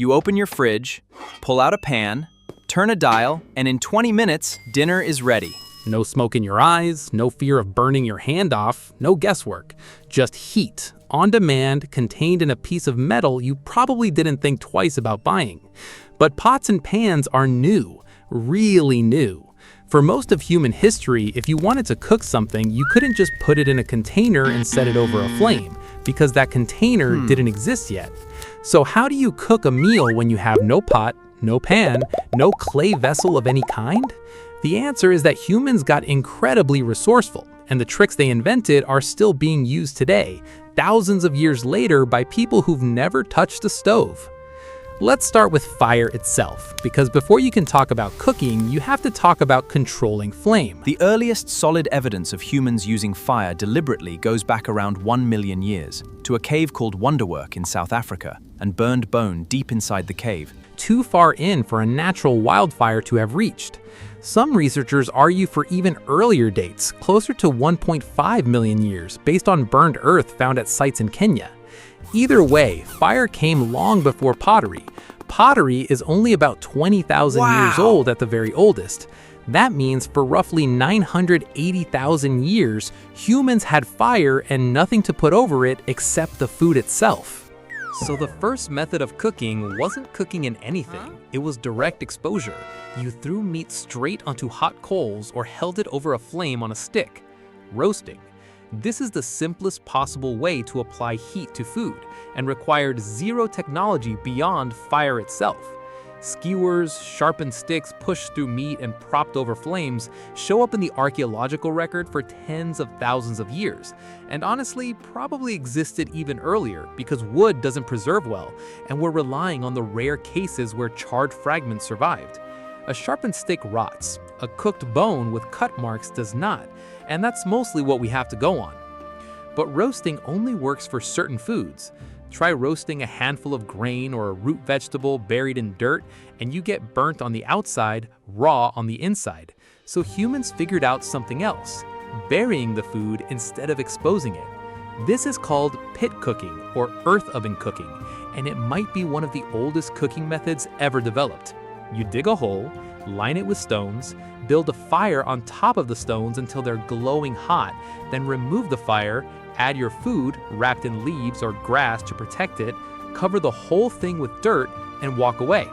You open your fridge, pull out a pan, turn a dial, and in 20 minutes, dinner is ready. No smoke in your eyes, no fear of burning your hand off, no guesswork. Just heat, on demand, contained in a piece of metal you probably didn't think twice about buying. But pots and pans are new, really new. For most of human history, if you wanted to cook something, you couldn't just put it in a container and set it over a flame, because that container didn't exist yet. So how do you cook a meal when you have no pot, no pan, no clay vessel of any kind? The answer is that humans got incredibly resourceful, and the tricks they invented are still being used today, thousands of years later by people who've never touched a stove. Let's start with fire itself, because before you can talk about cooking, you have to talk about controlling flame. The earliest solid evidence of humans using fire deliberately goes back around 1 million years, to a cave called Wonderwerk in South Africa, and burned bone deep inside the cave. Too far in for a natural wildfire to have reached. Some researchers argue for even earlier dates, closer to 1.5 million years, based on burned earth found at sites in Kenya. Either way, fire came long before pottery. Pottery is only about 20,000 years old at the very oldest. That means for roughly 980,000 years, humans had fire and nothing to put over it except the food itself. So the first method of cooking wasn't cooking in anything, it was direct exposure. You threw meat straight onto hot coals or held it over a flame on a stick. Roasting. This is the simplest possible way to apply heat to food and required zero technology beyond fire itself. Skewers, sharpened sticks pushed through meat and propped over flames show up in the archaeological record for tens of thousands of years, and honestly probably existed even earlier because wood doesn't preserve well, and we're relying on the rare cases where charred fragments survived. A sharpened stick rots, a cooked bone with cut marks does not, and that's mostly what we have to go on. But roasting only works for certain foods. Try roasting a handful of grain or a root vegetable buried in dirt, and you get burnt on the outside, raw on the inside. So humans figured out something else, burying the food instead of exposing it. This is called pit cooking or earth oven cooking, and it might be one of the oldest cooking methods ever developed. You dig a hole, line it with stones, build a fire on top of the stones until they're glowing hot, then remove the fire, add your food, wrapped in leaves or grass to protect it, cover the whole thing with dirt, and walk away.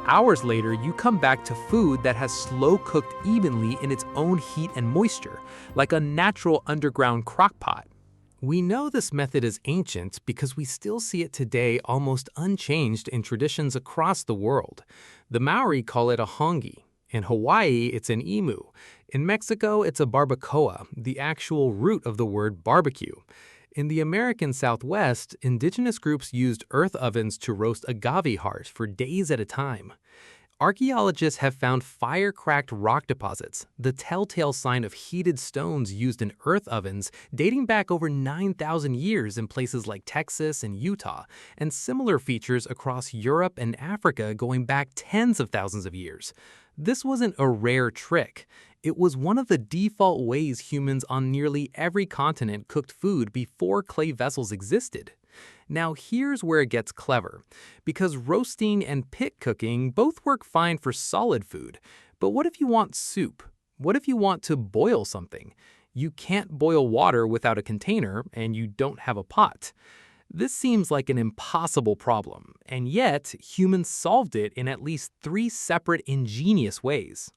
Hours later, you come back to food that has slow cooked evenly in its own heat and moisture, like a natural underground crockpot. We know this method is ancient because we still see it today almost unchanged in traditions across the world. The Maori call it a hongi. In Hawaii, it's an emu. In Mexico, it's a barbacoa, the actual root of the word barbecue. In the American Southwest, indigenous groups used earth ovens to roast agave heart for days at a time. Archaeologists have found fire-cracked rock deposits, the telltale sign of heated stones used in earth ovens dating back over 9,000 years in places like Texas and Utah, and similar features across Europe and Africa going back tens of thousands of years. This wasn't a rare trick. It was one of the default ways humans on nearly every continent cooked food before clay vessels existed. Now here's where it gets clever, because roasting and pit cooking both work fine for solid food. But what if you want soup? What if you want to boil something? You can't boil water without a container, and you don't have a pot. This seems like an impossible problem, and yet humans solved it in at least 3 separate ingenious ways.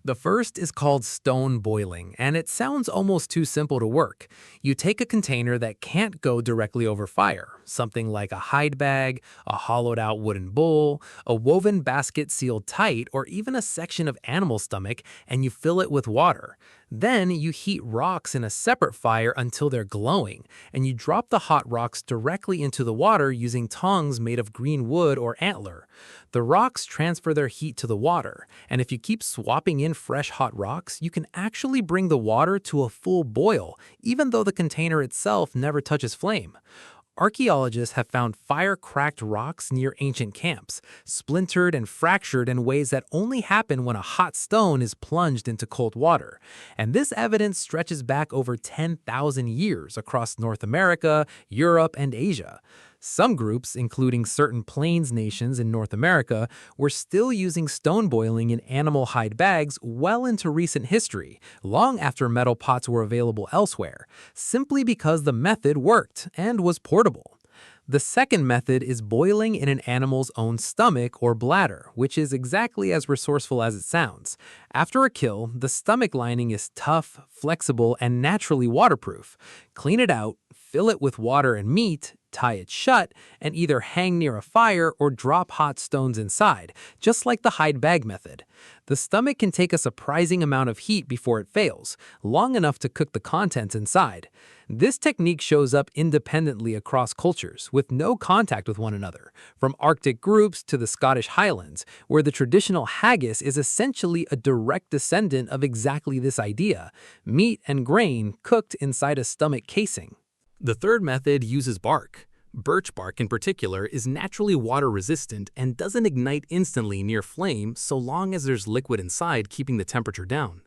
The first is called stone boiling, and it sounds almost too simple to work. You take a container that can't go directly over fire, something like a hide bag, a hollowed-out wooden bowl, a woven basket sealed tight, or even a section of animal stomach, and you fill it with water. Then you heat rocks in a separate fire until they're glowing, and you drop the hot rocks directly into the water using tongs made of green wood or antler. The rocks transfer their heat to the water, and if you keep swapping in fresh hot rocks, you can actually bring the water to a full boil, even though the container itself never touches flame. Archaeologists have found fire-cracked rocks near ancient camps, splintered and fractured in ways that only happen when a hot stone is plunged into cold water. And this evidence stretches back over 10,000 years across North America, Europe, and Asia. Some groups, including certain plains nations in North America, were still using stone boiling in animal hide bags well into recent history, long after metal pots were available elsewhere, simply because the method worked and was portable. The second method is boiling in an animal's own stomach or bladder, which is exactly as resourceful as it sounds. After a kill, the stomach lining is tough, flexible, and naturally waterproof. Clean it out, fill it with water and meat, tie it shut, and either hang near a fire or drop hot stones inside, just like the hide bag method. The stomach can take a surprising amount of heat before it fails, long enough to cook the contents inside. This technique shows up independently across cultures, with no contact with one another, from Arctic groups to the Scottish Highlands, where the traditional haggis is essentially a direct descendant of exactly this idea: meat and grain cooked inside a stomach casing. The third method uses bark. Birch bark in particular is naturally water resistant and doesn't ignite instantly near flame so long as there's liquid inside keeping the temperature down.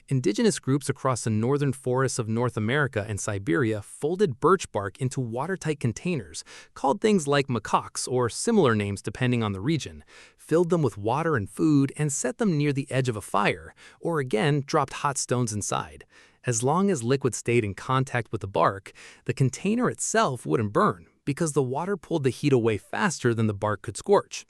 Indigenous groups across the northern forests of North America and Siberia folded birch bark into watertight containers, called things like macaques or similar names depending on the region, filled them with water and food, and set them near the edge of a fire, or again dropped hot stones inside. As long as liquid stayed in contact with the bark, the container itself wouldn't burn, because the water pulled the heat away faster than the bark could scorch.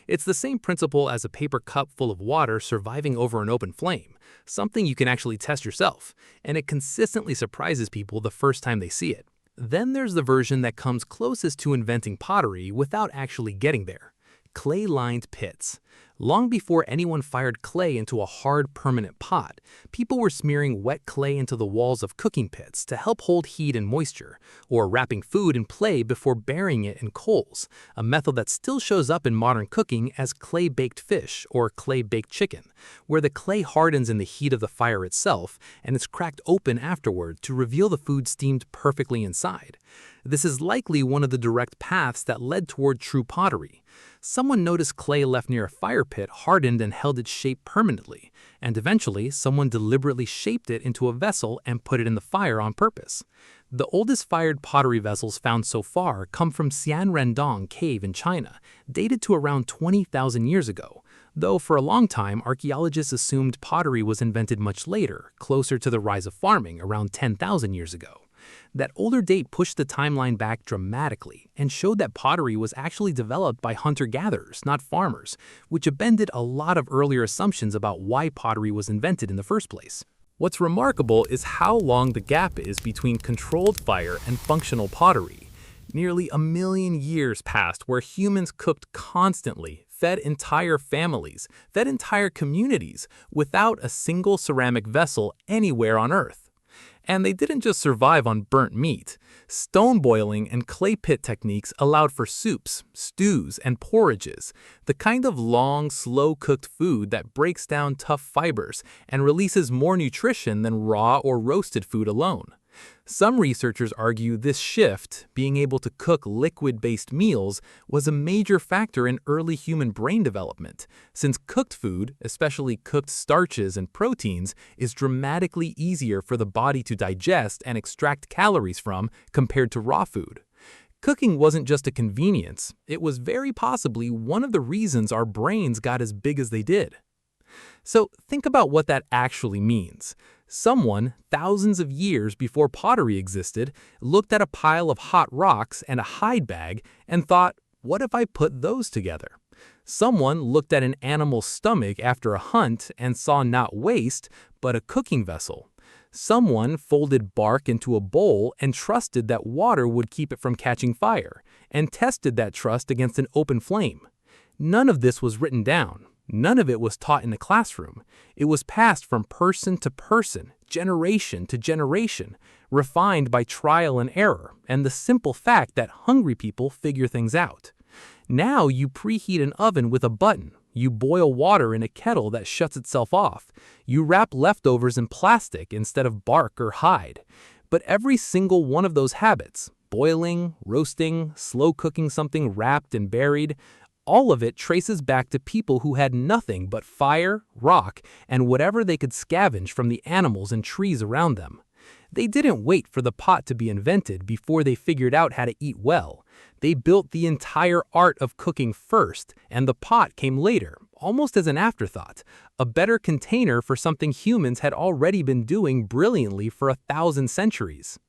It's the same principle as a paper cup full of water surviving over an open flame, something you can actually test yourself, and it consistently surprises people the first time they see it. Then there's the version that comes closest to inventing pottery without actually getting there: clay-lined pits. Long before anyone fired clay into a hard, permanent pot, people were smearing wet clay into the walls of cooking pits to help hold heat and moisture, or wrapping food in clay before burying it in coals, a method that still shows up in modern cooking as clay-baked fish or clay-baked chicken, where the clay hardens in the heat of the fire itself and is cracked open afterward to reveal the food steamed perfectly inside. This is likely one of the direct paths that led toward true pottery. Someone noticed clay left near a fire pit hardened and held its shape permanently, and eventually someone deliberately shaped it into a vessel and put it in the fire on purpose. The oldest fired pottery vessels found so far come from Xianrendong Cave in China, dated to around 20,000 years ago, though for a long time archaeologists assumed pottery was invented much later, closer to the rise of farming around 10,000 years ago. That older date pushed the timeline back dramatically and showed that pottery was actually developed by hunter-gatherers, not farmers, which upended a lot of earlier assumptions about why pottery was invented in the first place. What's remarkable is how long the gap is between controlled fire and functional pottery. Nearly 1 million years passed where humans cooked constantly, fed entire families, fed entire communities, without a single ceramic vessel anywhere on Earth. And they didn't just survive on burnt meat. Stone boiling and clay pit techniques allowed for soups, stews, and porridges, the kind of long, slow-cooked food that breaks down tough fibers and releases more nutrition than raw or roasted food alone. Some researchers argue this shift, being able to cook liquid-based meals, was a major factor in early human brain development, since cooked food, especially cooked starches and proteins, is dramatically easier for the body to digest and extract calories from compared to raw food. Cooking wasn't just a convenience, it was very possibly one of the reasons our brains got as big as they did. So think about what that actually means. Someone, thousands of years before pottery existed, looked at a pile of hot rocks and a hide bag and thought, what if I put those together? Someone looked at an animal's stomach after a hunt and saw not waste, but a cooking vessel. Someone folded bark into a bowl and trusted that water would keep it from catching fire, and tested that trust against an open flame. None of this was written down. None of it was taught in a classroom. It was passed from person to person, generation to generation, refined by trial and error, and the simple fact that hungry people figure things out. Now you preheat an oven with a button. You boil water in a kettle that shuts itself off. You wrap leftovers in plastic instead of bark or hide. But every single one of those habits, boiling, roasting, slow cooking something wrapped and buried, all of it traces back to people who had nothing but fire, rock, and whatever they could scavenge from the animals and trees around them. They didn't wait for the pot to be invented before they figured out how to eat well. They built the entire art of cooking first, and the pot came later, almost as an afterthought, a better container for something humans had already been doing brilliantly for 1,000 centuries.